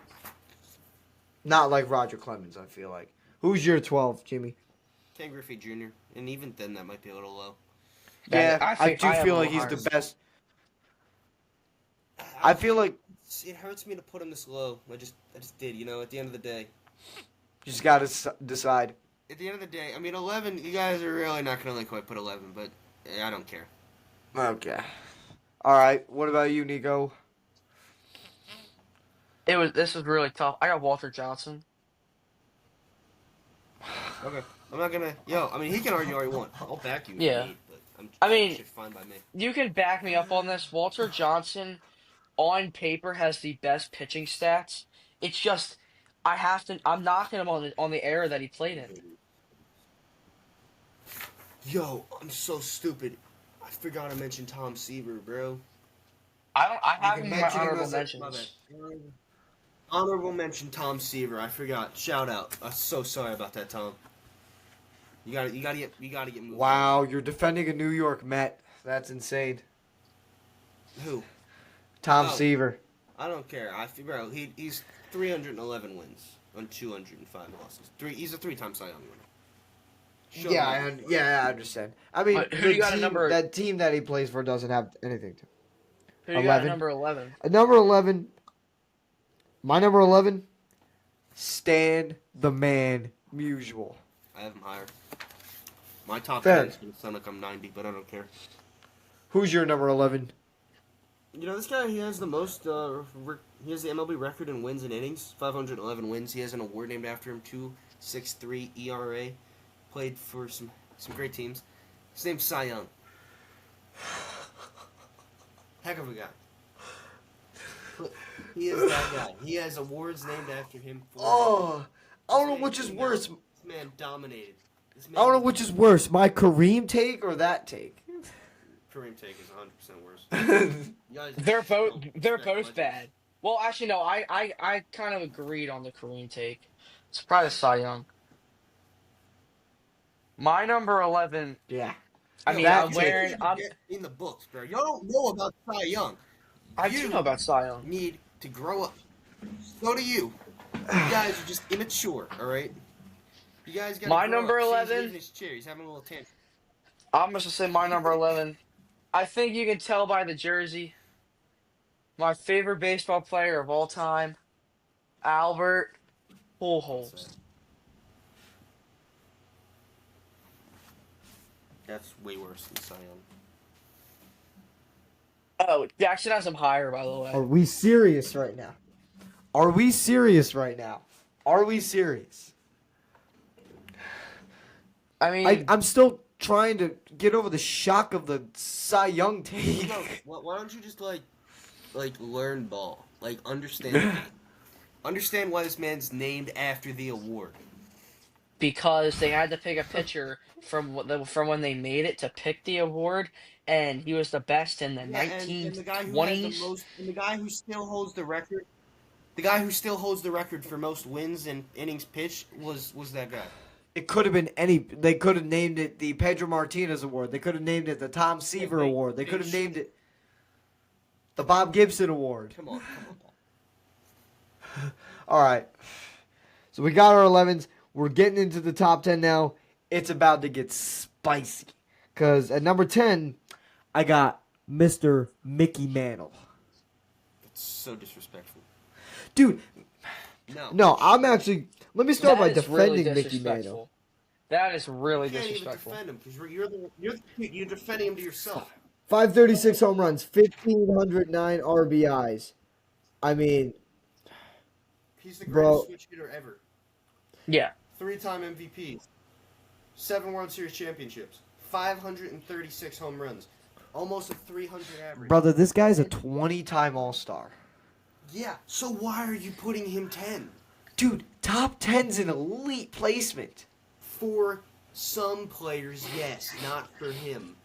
Not like Roger Clemens, I feel like. Who's your 12, Jimmy? Ken Griffey Jr. And even then, that might be a little low. Yeah, I think do have feel him like he's higher. the best. I feel like It hurts me to put him this low. I just did. You know, at the end of the day. you just got to decide. At the end of the day, I mean, 11. You guys are really not gonna like who I put 11, but I don't care. Okay. All right. What about you, Nico? This was really tough. I got Walter Johnson. Okay. I'm not gonna. Yo, I mean, he can argue all he wants. I'll back you if you Yeah. need, but I that mean, shit's fine by me. you can back me up on this. Walter Johnson on paper has the best pitching stats. It's just I'm knocking him on the era that he played in. Yo, I'm so stupid. I forgot to mention Tom Seaver, bro. I You have can him in my mention him honorable as a My bad. mentions. Honorable mention Tom Seaver. I forgot. Shout out. I'm so sorry about that, Tom. You gotta get moving. Wow, you're defending a New York Met. That's insane. Who? Tom Oh, Seaver. I don't care. Bro, he's 311 wins on 205 losses. He's a three-time Cy Young winner. Show Yeah, me. I understand. I mean, But who do you got at that team that he plays for doesn't have anything to. who do you got at 11. number 11? At number 11, my number 11, Stan the Man Musial. I have him higher. My top Fair. 10 is gonna sound like I'm 90, but I don't care. Who's your number 11? You know, this guy, he has the most, he has the MLB record in wins and innings, 511 wins. He has an award named after him, 2.63 ERA. Played for some great teams. His name's Cy Young. Heck of a guy. He is that guy. He has awards named after him. Oh, I don't know which is worse. This man dominated. I don't know which is worse, my Kareem take or that take. Kareem take is 100% worse. You guys They're both don't they're respect both legends. bad. Well, actually, no. I kind of agreed on the Kareem take. It's probably Cy Young. My number 11. Yeah. I Yo, mean, that I'm take- wearing. Get in the books, bro. Y'all don't know about Cy Young. I do know about Cy Young. Need to grow up. So do you. You guys are just immature, all right? You guys got My number up. See, 11? He's leaving his chair. He's having a little tantrum. I'm just gonna say my number 11. I think you can tell by the jersey. My favorite baseball player of all time, Albert Pujols. That's way worse than Cy Young. Oh, Jackson has him higher, by the Are way. we serious right now? Are we serious right now? Are we serious? I mean, I'm still trying to get over the shock of the Cy Young take. No, why don't you just like learn ball, like understand, the game. Understand why this man's named after the award. because they had to pick a pitcher from when they made it to pick the award, and he was the best in the Yeah, and the guy who had the 1920s. most, and the guy who still holds the record, the guy who still holds the record for most wins and innings pitched was that guy. It could have been any. They could have named it the Pedro Martinez Award. They could have named it the Tom Seaver Award. They could have named it the Bob Gibson Award. Come on, Paul. All right. So we got our 11s. We're getting into the top 10 now. It's about to get spicy. Because at number 10, I got Mr. Mickey Mantle. That's so disrespectful. Dude, No, no, I'm actually. Let me start by That is really defending Mickey disrespectful. Mantle. That is really you can't even disrespectful. defend him because you're defending him to yourself. 536 home runs, 1,509 RBIs. I mean, He's the Bro. greatest switch hitter ever. Yeah. 3-time MVPs, 7 World Series championships, 536 home runs, almost a 300 average. brother, this guy's a 20-time All-Star. Yeah, so why are you putting him 10? Dude, top 10's an elite placement. For some players, yes, not for him.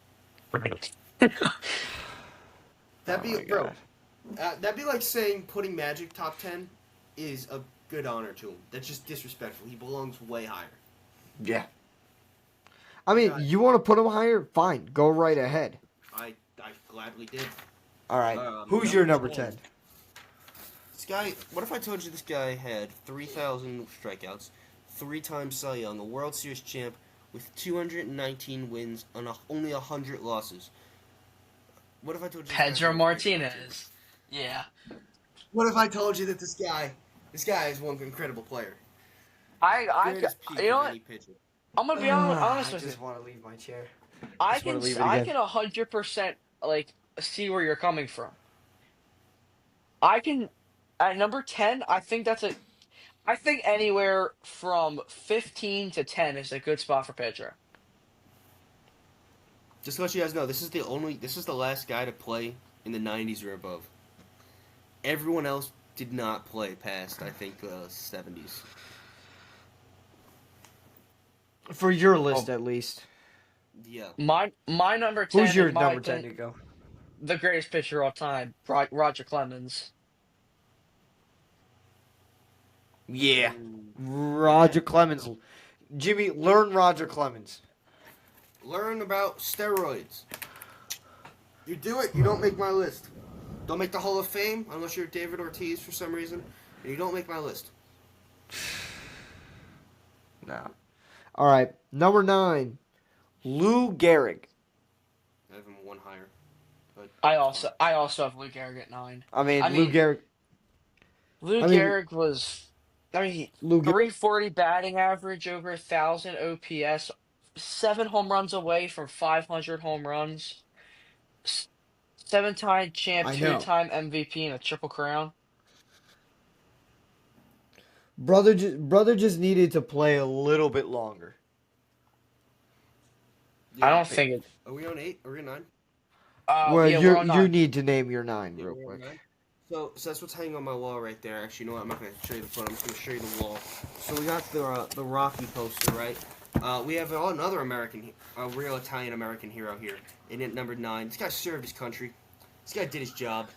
That'd be, Oh my bro. God. That'd be like saying putting Magic top 10 is a good honor to him. That's just disrespectful. He belongs way higher. Yeah. I mean, you want to put him higher? Fine, go right ahead. I gladly did. All right. Um, Who's your number number 10? 10? This guy, what if I told you this guy had 3,000 strikeouts, 3-time Cy Young, a World Series champ with 219 wins on only 100 losses? What if I told you this guy Pedro had a Martinez. Yeah. What if I told you that this guy is one incredible player? I Greatest peak you know of what? any pitcher. I'm gonna be honest I with you. just want to leave my chair. I just wanna can leave it I again. can 100% like see where you're coming from. I can At number 10, I think anywhere from 15 to 10 is a good spot for pitcher. Just to let you guys know, this is the last guy to play in the 90s or above. Everyone else did not play past, I think, the 70s. For your list, Oh, at least. Yeah. my number Who's 10, your in my number 10, opinion, Nico? the greatest pitcher of all time, Roger Clemens. Yeah. Mm. Roger Clemens. Jimmy, learn Roger Clemens. Learn about steroids. You do it, you don't make my list. Don't make the Hall of Fame unless you're David Ortiz for some reason, and you don't make my list. No. All right. Number 9, Lou Gehrig. I have him one higher, but I also have Lou Gehrig at 9. I mean, I Lou mean, Gehrig. Lou I mean, Gehrig was, I mean, Lou Gehrig. 340 batting average, over 1,000 OPS, 7 home runs away from 500 home runs, 7-time champ, I know. 2-time MVP, and a triple crown. Brother just needed to play a little bit longer. I yeah. don't think it. Are we on 8? Are we on 9? Well, Yeah, we're on you 9. need to name your 9 Yeah, real we're on quick. 9. So that's what's hanging on my wall right there. Actually, you know what? I'm not going to show you the front. I'm just going to show you the wall. So we got the Rocky poster, right? We have another American, a real Italian American hero here. In at number 9, this guy served his country. This guy did his job.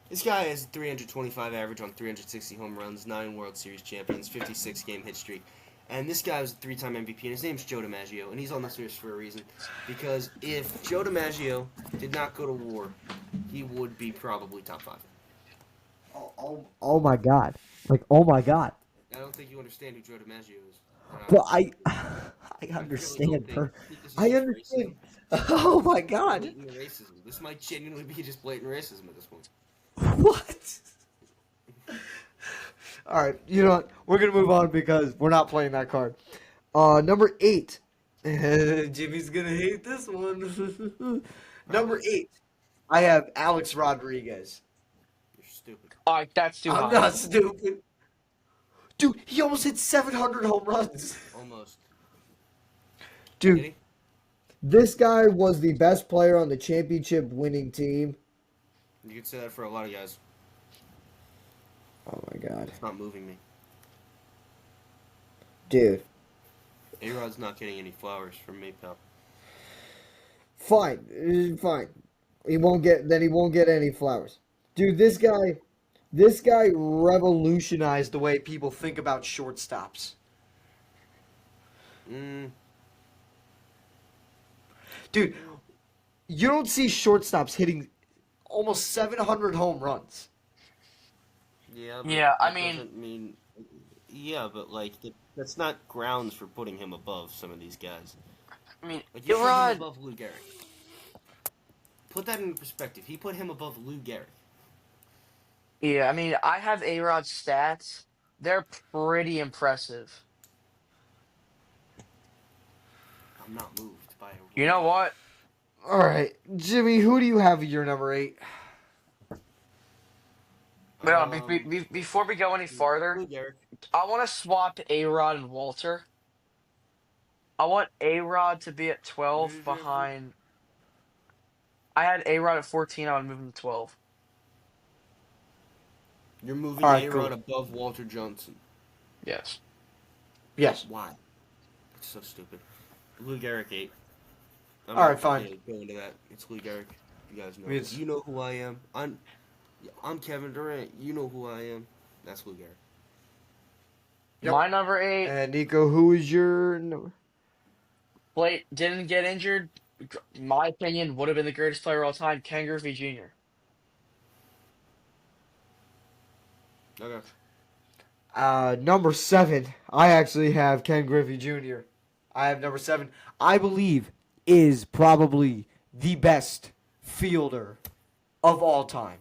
This guy has 325 average on 360 home runs, 9 World Series champions, 56 game hit streak. And this guy was a 3-time MVP, and his name's Joe DiMaggio, and he's on this list for a reason. Because if Joe DiMaggio did not go to war, he would be probably top 5. Oh my God! Like, oh my God! I don't think you understand who Joe DiMaggio is. Well, I really understand. don't think this is I just understand. racism. Oh my God! Blatant racism. This might genuinely be just blatant racism at this point. What? All right, you know what? We're gonna move on because we're not playing that card. Number 8. Jimmy's gonna hate this one. Number 8. I have Alex Rodriguez. You're stupid. That's too I'm high. not stupid. Dude, he almost hit 700 home runs. Almost. Dude, Did he? this guy was the best player on the championship winning team. You could say that for a lot of guys. Oh my God. It's not moving me. Dude. A-Rod's not getting any flowers from me, pal. Fine. Fine. He won't get any flowers. Dude, this guy revolutionized the way people think about shortstops. Dude, you don't see shortstops hitting almost 700 home runs. Yeah, but Yeah, I that mean- doesn't mean... Yeah, but, like, that's not grounds for putting him above some of these guys. I mean, Like, you put him Erod. above Lou Gehrig. Put that in perspective. He put him above Lou Gehrig. Yeah, I mean, I have A-Rod's stats. They're pretty impressive. I'm not moved by a... You know what? All right, Jimmy, who do you have at your number 8? Well, before we go any farther, Lou Gehrig. I want to swap A-Rod and Walter. I want A-Rod to be at 12 behind. I had A-Rod at 14. I would move him to 12. You're moving All right, A-Rod cool. above Walter Johnson. Yes. Yes. Why? It's so stupid. Lou Gehrig 8. I'm All right, not fine. gonna go into that. It's Lou Gehrig. You guys know. It's- You know who I am. I'm Kevin Durant. You know who I am. That's Lou Gehrig. Yep. My number 8, And Nico, who is your number? Blake didn't get injured. In my opinion, would have been the greatest player of all time, Ken Griffey Jr. Okay. Number 7. I actually have Ken Griffey Jr. I have number 7. I believe is probably the best fielder of all time.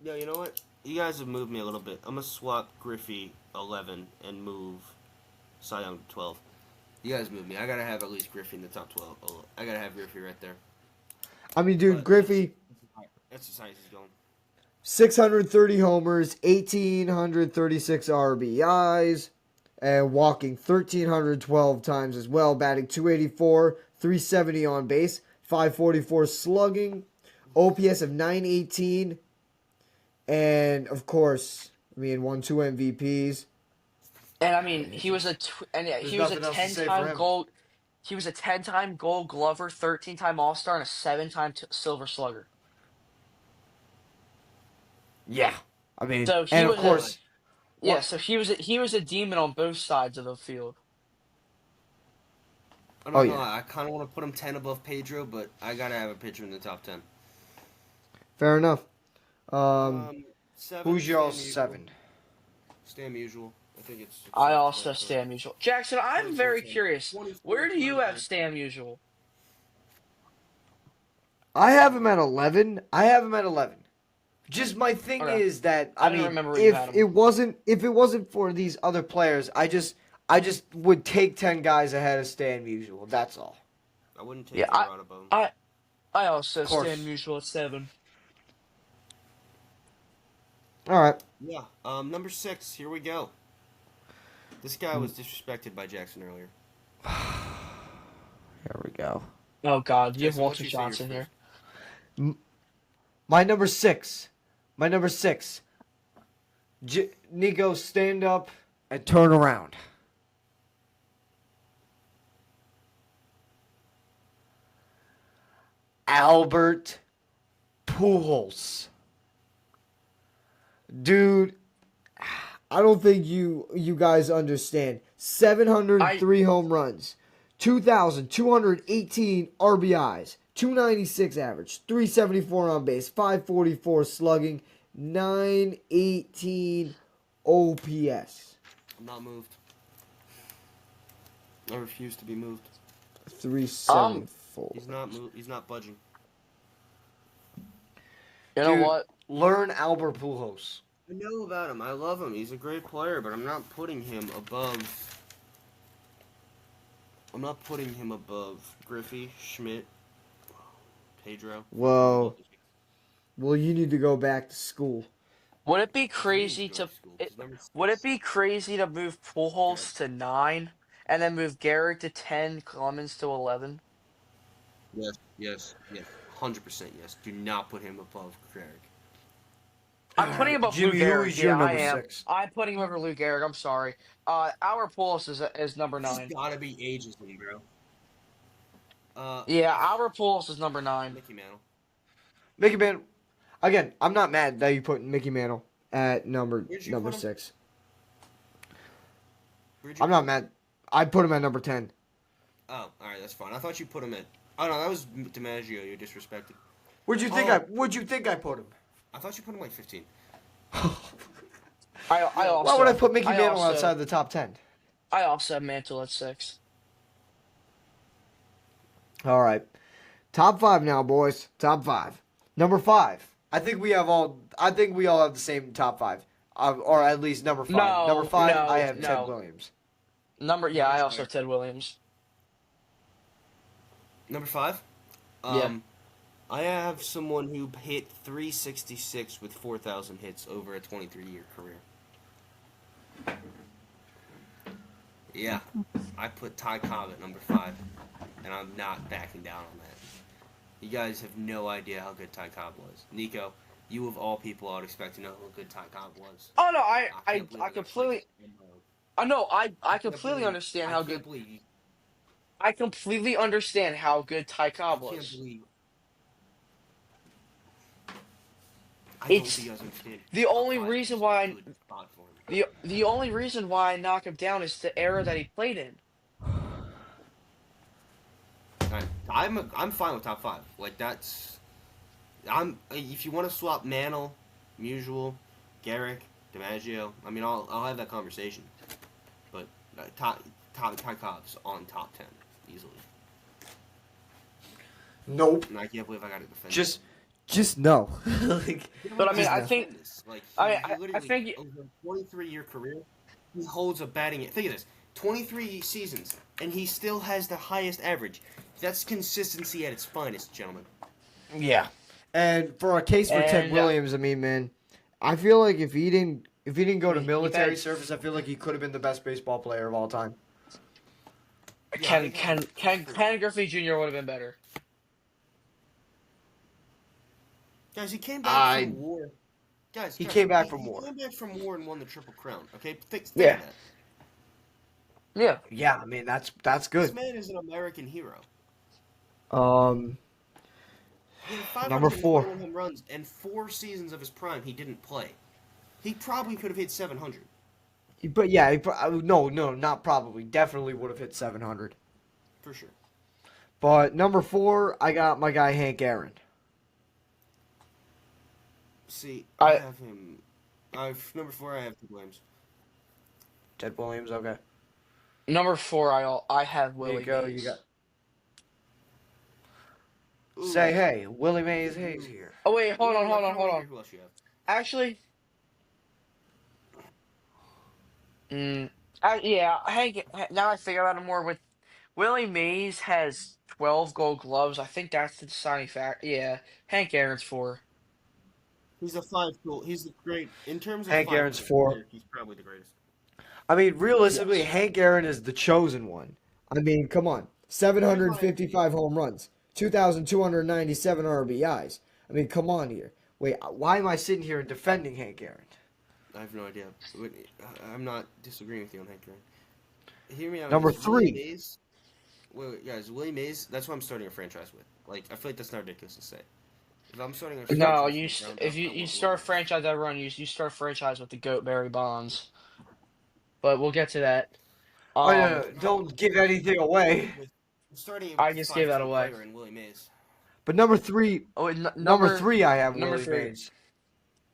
Yeah, you know what? You guys have moved me a little bit. I'm gonna swap Griffey 11 and move Cy Young to 12. You guys moved me. I gotta have at least Griffey in the top 12. Oh, I gotta have Griffey right there. I mean, dude, But Griffey. That's the science is going. 630 homers, 1,836 RBIs, and walking 1,312 times as well, batting 284, 370 on base, 544 slugging, OPS of 918, and of course, won 2 MVPs. And I mean, he was a There's nothing else to say for him. He was a 10-time Gold Glover, 13-time All Star, and a 7-time Silver Slugger. Yeah, I mean, So he and of was course, so he was a demon on both sides of the field. I'm Oh, not gonna yeah. lie, I kind of want to put him 10 above Pedro, but I gotta have a pitcher in the top 10. fair enough. Um, 7, who's your Stan Musial. 7? Stan Musial. I think it's I not also quite Stan correct. Musial. Jackson, I'm very curious. 24 Where do you have times. Stan Musial? I have him at 11. Just my thing Okay. is that I didn't remember where you had him. if it wasn't for these other players, I just would take 10 guys ahead of Stan Musial. That's all. I wouldn't take Yeah, Gerard above him. I also Of course. Stan Musial at 7. All right. Yeah. Number 6. Here we go. This guy was disrespected by Jackson earlier. Here we go. Oh God, you have Jackson, why don't Walter you say yours Johnson here. first? My number 6. Nico, stand up and turn around. Albert Pujols. Dude, I don't think you guys understand. 703 home runs, 2,218 RBIs, 296 average, 374 on base, 544 slugging, 918 OPS. I'm not moved. I refuse to be moved. 374. He's not moved. He's not budging. You know Dude, what? learn Albert Pujols. I know about him. I love him. He's a great player, but I'm not putting him above. I'm not putting him above Griffey, Schmidt, Pedro. Well, you need to go back to school. Would it be crazy to would it be crazy to move Pujols to 9 and then move Garrett to 10, Clemens to 11? Yes. 100% yes. Do not put him above Craig. I'm putting him above Jimmy, Lou who Gehrig. is your Yeah, I number am. 6? I'm putting him over Lou Gehrig. I'm sorry. Our Pujols is number This 9. gotta be ageism, bro. Yeah, our Pujols is number 9. Mickey Mantle. Mickey Mantle. Again, I'm not mad that you put Mickey Mantle at number Where'd you put him? 6. Where'd you I'm not mad. I put him at number 10. Oh, all right, that's fine. I thought you put him at. Oh no, that was DiMaggio. You disrespected. Where'd you think I put him? I thought you put him like 15. I also Why would I put Mickey I Mantle also- outside the top 10? I also have Mantle at 6. All right. Top 5 now, boys. Top 5. Number 5. I think we all have the same top 5. Or at least number 5. No, Number 5, no, I have no. Ted Williams. I also have Ted Williams. Number 5. Yeah. I have someone who hit 366 with 4,000 hits over a 23-year career. Yeah, I put Ty Cobb at number 5, and I'm not backing down on that. You guys have no idea how good Ty Cobb was. Nico, you of all people, I would expect to know how good Ty Cobb was. Oh no, I can't believe completely. I know. I completely understand how good. I completely understand how good Ty Cobb I can't was. believe. I don't It's think you guys understand. the Top only 5 reason is why a good spot for him. the only reason why I knock him down is the era that he played in. Alright, I'm fine with top 5. Like that's, if you want to swap Mantle, Musial, Garrick, DiMaggio, I mean I'll have that conversation. But Ty Cobb's on top 10 easily. Nope. And I can't believe I got to defend. Just no. But I mean, I no. think like I literally think over a 23-year career, he holds a batting. Think of this: 23 seasons, and he still has the highest average. That's consistency at its finest, gentlemen. Yeah. And for a case for Ted And Williams, I mean, man, I feel like if he didn't go to he military bet service, I feel like he could have been the best baseball player of all time. Yeah, I have. Ken Griffey Jr. would have been better. Guys, he came back from I war. Guys, He guys, came back he, from he war. came back from war and won the Triple Crown. Okay, think Yeah, of that. Yeah. yeah. I mean, that's This good. man is an American hero. Um, He had Number 4. 521 home runs, and 4 seasons of his prime he didn't play. He probably could have hit 700 But yeah, no, no, not probably. Definitely would have hit 700. for sure. But number 4, I got my guy Hank Aaron. See, I I have him. I've number 4. I have Ted Williams. Ted Williams. Okay, Number 4. I have there you Willie go. You got Mays. say Ooh, hey, Willie Mays Hayes ooh. here. Oh wait, hold No, on, no, hold on, come hold over on. here. Who else you have? Actually, mm, yeah, Hank. Now I think about it more. With Willie Mays has 12 Gold Gloves. I think that's the deciding factor. Yeah, Hank Aaron's 4. He's a 5-tool. He's the great in terms of Hank Aaron's 5-tool 4. player. He's probably the greatest. I mean, realistically, Yes. Hank Aaron is the chosen one. I mean, come on. Here's my opinion. 755 home runs, 2,297 RBIs. I mean, come on here. Wait, why am I sitting here defending Hank Aaron? I have no idea. I'm not disagreeing with you on Hank Aaron. Hear me out on Number this. Willie 3. Mays. Wait, guys, Willie Mays. That's what I'm starting a franchise with. Like, I feel like that's not ridiculous to say. If I'm starting a No, franchise from the ground if up, you I you want start Willie a Mays. franchise that run, you start a franchise with the goat Barry Bonds. But we'll get to that. Oh, no, Um, no, don't give anything away. I'm starting I with a just gave that 5-tool away. player in Willie Mays. But number 3, Oh, number 3, I have number Willie 3. Mays.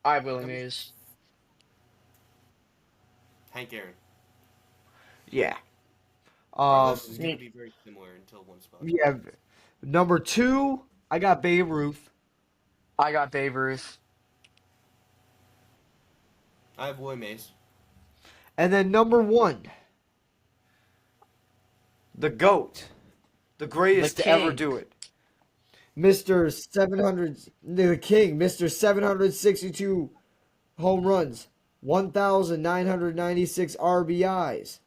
I have Willie Number Mays. Hank Aaron. Yeah. Our list is I going to mean, be very similar until one spot. Yeah. Number 2, I got Babe Ruth. I got Babe Ruth. I have Willie Mays. And then number 1, the GOAT. The The greatest to ever King. do it. Mr. 700, the King, Mr. 762 home runs, 1,996 RBIs,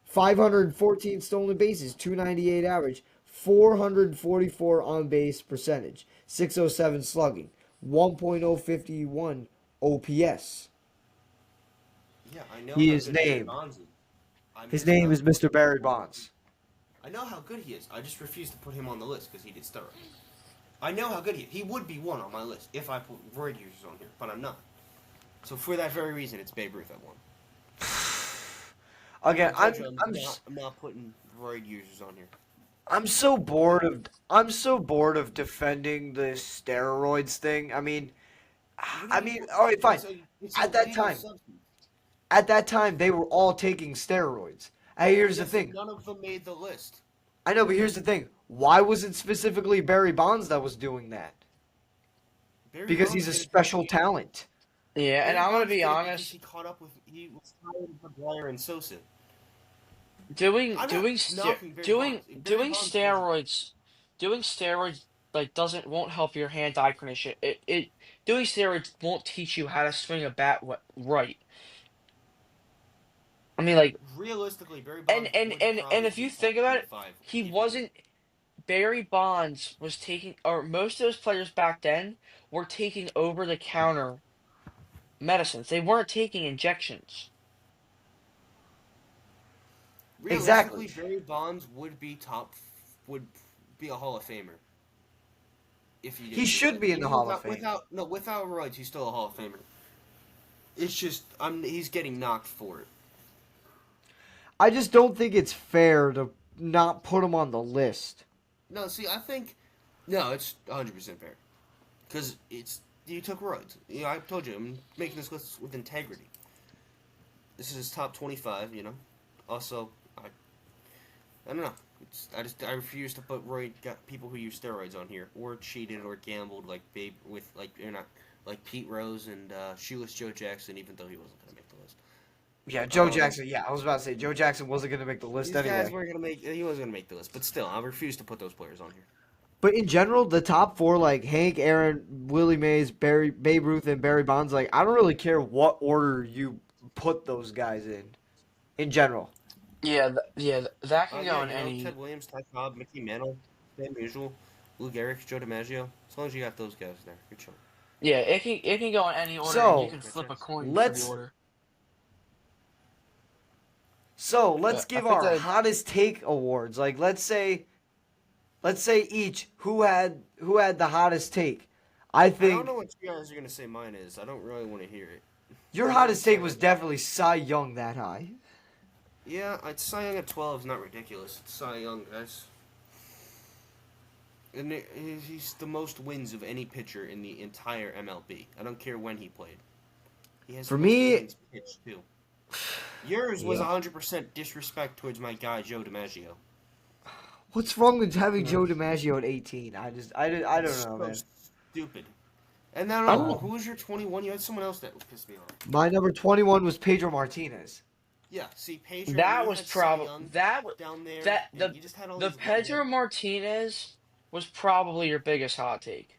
514 stolen bases, 298 average, 444 on base percentage, 607 slugging, 1.051 OPS. Yeah, I know He how is good Barry named. Bonds is. I'm His just name not is Mr. Barry Bonds. I know how good he is. I just refuse to put him on the list because he did steroids. I know how good he is. He would be one on my list if I put roid users on here, but I'm not. So for that very reason, it's Babe Ruth at 1. Again, I told you I'm not putting roid users on here. I'm so bored of defending the steroids thing. All right, fine. It's At a that legal time, substance. at that time, they were all taking steroids. And here's the Yes, thing. none of them made the list. I know, but here's the thing. Why was it specifically Barry Bonds that was doing that? Barry Because Bonds he's a did it special because talent. Yeah, and Barry I'm gonna Bonds be did it because honest. he caught up with he was tired of McGuire and Sosa. Doing I'm doing not ster- knocking Barry doing Bonds. Barry doing Bonds steroids, doing steroids like doesn't won't help your hand-eye coordination. It doing steroids won't teach you how to swing a bat right. I mean, like, realistically, Barry and Bonds and would and and probably if be you top think about it, 25 he if he did. wasn't. Barry Bonds was taking, or most of those players back then were taking over-the-counter medicines. They weren't taking injections. Exactly. Realistically, Barry Bonds would be a Hall of Famer if he He didn't do should that. be in the Even Hall of Fame. without roids, he's still a Hall of Famer. It's just he's getting knocked for it. I just don't think it's fair to not put him on the list. No, see, I think no, it's 100% fair because you took roids. You know, I told you I'm making this list with integrity. This is his top 25. You know, also I don't know. I refuse to put people who use steroids on here or cheated or gambled like you're not like Pete Rose and Shoeless Joe Jackson, even though he wasn't gonna make the list. Yeah, Joe Jackson. Yeah, I was about to say Joe Jackson wasn't going to make the list These guys anyway. weren't gonna make. He wasn't gonna make the list, but still, I refuse to put those players on here. But in general, the top four, like Hank, Aaron, Willie Mays, Babe Ruth, and Barry Bonds, like I don't really care what order you put those guys in general. That can go Yeah, in Ted any. Williams, Ty Cobb, Mickey Mantle, same usual. Lou Gehrig, Joe DiMaggio. As long as you got those guys there, you're chilling. Yeah, it can go in any order, and you So can Fair flip a chance. coin for the let's order. let's But I give think our that hottest take awards. Like let's say each who had the hottest take. I I don't think know what you guys are gonna say mine is. I don't really want to hear it. your Mine hottest is Cy take was Young. definitely Cy Young that high. Yeah, it's Cy Young at 12 is not ridiculous. It's Cy Young, guys. And he's the most wins of any pitcher in the entire MLB. I don't care when he played. He has For the most me, innings pitched too. Yours was yeah. 100% disrespect towards my guy Joe DiMaggio. What's wrong with having mm, Joe DiMaggio at 18? I don't It's know, so man. stupid. And then I don't. who was your 21? You had someone else that pissed me off. My number 21 was Pedro Martinez. Yeah, see, Pedro, That you was had Cy probably Young that down there, that and you just had all the these redhead. Pedro Martinez was probably your biggest hot take.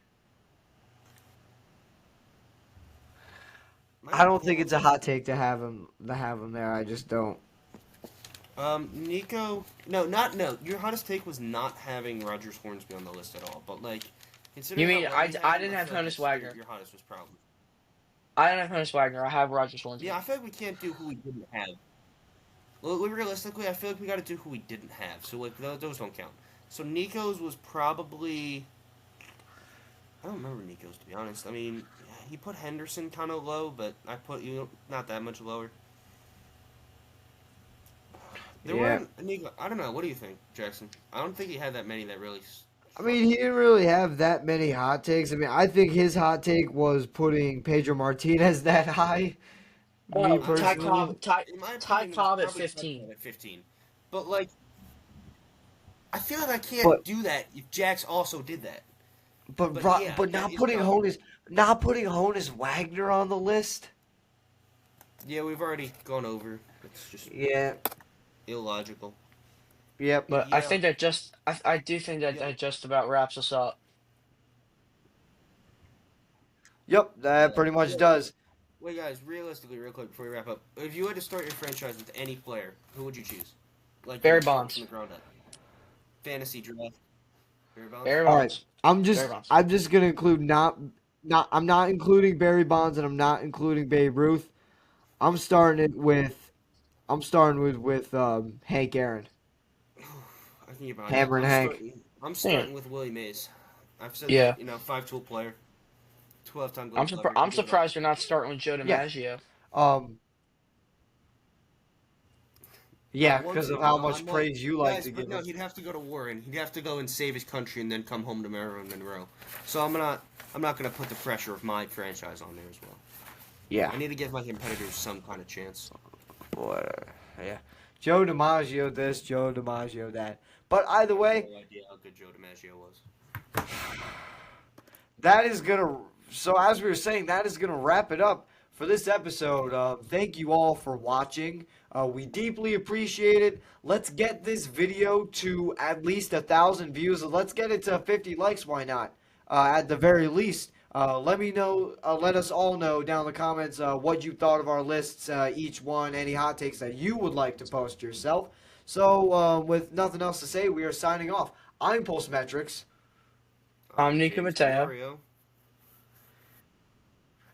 Might I have don't been, think it's a hot take to have him there. I just don't. Nico. No, not no. Your hottest take was not having Rogers Hornsby on the list at all. But like, You considering mean how well you I had him, didn't I have feel like Honus your, Wagner. your hottest was probably. I didn't have Honus Wagner. I have Rogers Yeah, Hornsby. I feel like we can't do who we didn't have. Well, realistically, I feel like we got to do who we didn't have. So like those don't count. So Nico's was probably. I don't remember Nico's to be honest. I mean, he put Henderson kind of low, but I put you not that much lower. There Yeah. weren't Nico. I don't know. What do you think, Jackson? I don't think he had that many that really. I mean, he didn't really have that many hot takes. I mean, I think his hot take was putting Pedro Martinez that high. Me Oh, I mean, personally, in my Ty opinion, it was Cobb at probably Ty 15. Cobb at 15. But like, I feel like I but can't do that if Jax also did that. but But yeah, but that not is putting not. Honus Wagner on the list. Yeah, we've already gone over. It's just Yeah. illogical. Yep. But But I yeah, think that just I do think that yeah, that just about wraps us up. Yep. That yeah. pretty much Wait, does. wait, guys. Realistically, real quick before we wrap up, if you had to start your franchise with any player, who would you choose? Like Barry start Bonds. from the ground up. Fantasy draft. Barry Bonds. Barry All right. Bonds. I'm Barry just Bonds. I'm just gonna include I'm not including Barry Bonds and I'm not including Babe Ruth. I'm starting it with Hank Aaron, I can get behind that. Hammer and Hank. I'm Yeah. starting with Willie Mays. I've said Yeah. that, 5-tool player, 12-time I'm Gold surprised. Glover. I'm Give me that. surprised you're not starting with Joe Yeah. DiMaggio. Um. Yeah, Once because of again, how no, much well, praise you like guys, to but give no, him. he'd have to go to war and he'd have to go and save his country and then come home to Maryland Monroe. So I'm not gonna put the pressure of my franchise on there as well. Yeah. I need to give my competitors some kind of chance. Whatever. Yeah. Joe DiMaggio this, Joe DiMaggio that. But either I have way, no idea how good Joe DiMaggio was. that is gonna. So as we were saying, that is gonna wrap it up for this episode. Thank you all for watching. We deeply appreciate it. Let's get this video to at least 1,000 views. Let's get it to 50 likes. Why not? At the very least. Let me know. Let us all know down in the comments what you thought of our lists, each one, any hot takes that you would like to post yourself. So, with nothing else to say, we are signing off. I'm Postmetrics, I'm Nico James Mateo. Mario.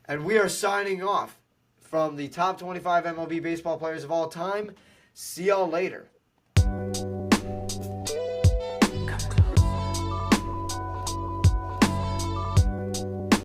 and we are signing off from the top 25 MLB baseball players of all time. See y'all later.